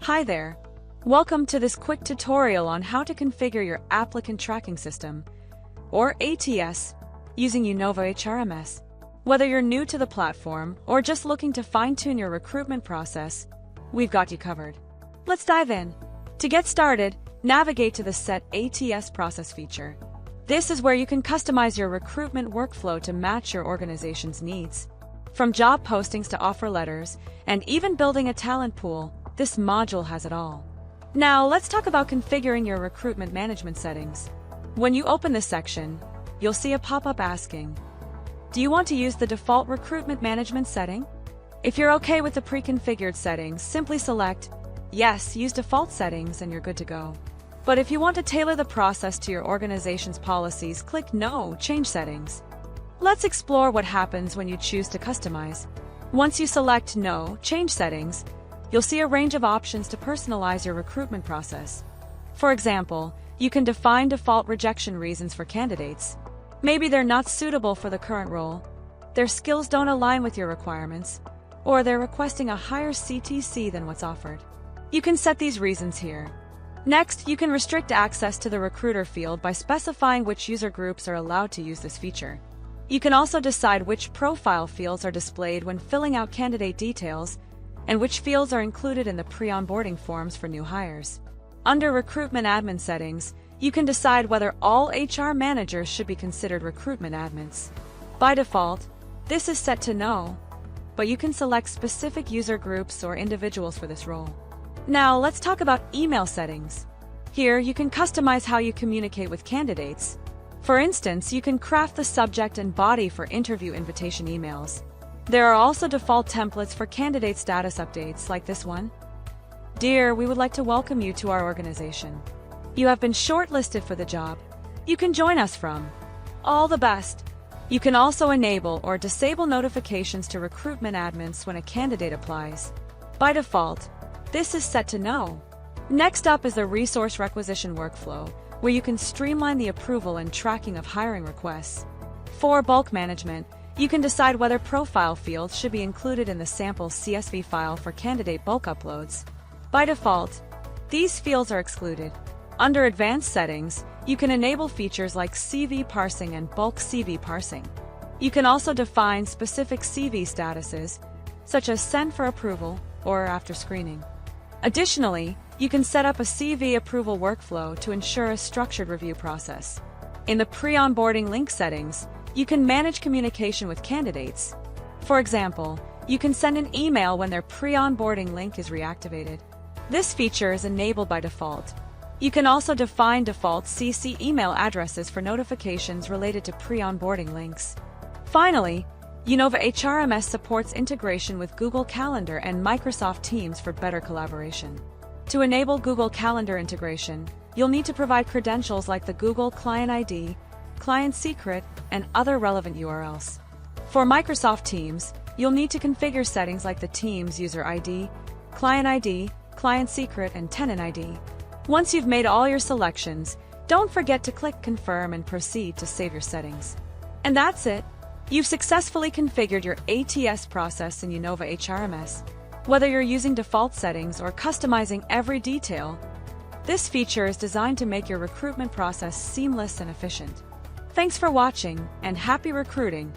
Hi there. Welcome to this quick tutorial on how to configure your applicant tracking system, or ATS, using uKnowva HRMS. Whether you're new to the platform or just looking to fine-tune your recruitment process, we've got you covered. Let's dive in. To get started, navigate to the Set ATS Process feature. This is where you can customize your recruitment workflow to match your organization's needs. From job postings to offer letters, and even building a talent pool, this module has it all. Now, let's talk about configuring your recruitment management settings. When you open this section, you'll see a pop-up asking, do you want to use the default recruitment management setting? If you're okay with the pre-configured settings, simply select Yes, use default settings and you're good to go. But if you want to tailor the process to your organization's policies, click No, change settings. Let's explore what happens when you choose to customize. Once you select No, change settings, you'll see a range of options to personalize your recruitment process. For example, you can define default rejection reasons for candidates. Maybe they're not suitable for the current role, their skills don't align with your requirements, or they're requesting a higher CTC than what's offered. You can set these reasons here. Next, you can restrict access to the recruiter field by specifying which user groups are allowed to use this feature. You can also decide which profile fields are displayed when filling out candidate details, and which fields are included in the pre-onboarding forms for new hires. Under Recruitment Admin settings, you can decide whether all HR managers should be considered recruitment admins. By default, this is set to No, but you can select specific user groups or individuals for this role. Now, let's talk about email settings. Here, you can customize how you communicate with candidates. For instance, you can craft the subject and body for interview invitation emails. There are also default templates for candidate status updates like this one. Dear, we would like to welcome you to our organization. You have been shortlisted for the job. You can join us from. All the best. You can also enable or disable notifications to recruitment admins when a candidate applies. By default, this is set to No. Next up is the resource requisition workflow, where you can streamline the approval and tracking of hiring requests. For bulk management, you can decide whether profile fields should be included in the sample CSV file for candidate bulk uploads. By default, these fields are excluded. Under Advanced Settings, you can enable features like CV parsing and bulk CV parsing. You can also define specific CV statuses, such as send for approval or after screening. Additionally, you can set up a CV approval workflow to ensure a structured review process. In the pre-onboarding link settings, you can manage communication with candidates. For example, you can send an email when their pre-onboarding link is reactivated. This feature is enabled by default. You can also define default CC email addresses for notifications related to pre-onboarding links. Finally, uKnowva HRMS supports integration with Google Calendar and Microsoft Teams for better collaboration. To enable Google Calendar integration, you'll need to provide credentials like the Google Client ID, Client Secret, and other relevant URLs. For Microsoft Teams, you'll need to configure settings like the Teams User ID, Client Secret, and Tenant ID. Once you've made all your selections, don't forget to click Confirm and proceed to save your settings. And that's it! You've successfully configured your ATS process in uKnowva HRMS. Whether you're using default settings or customizing every detail, this feature is designed to make your recruitment process seamless and efficient. Thanks for watching, and happy recruiting!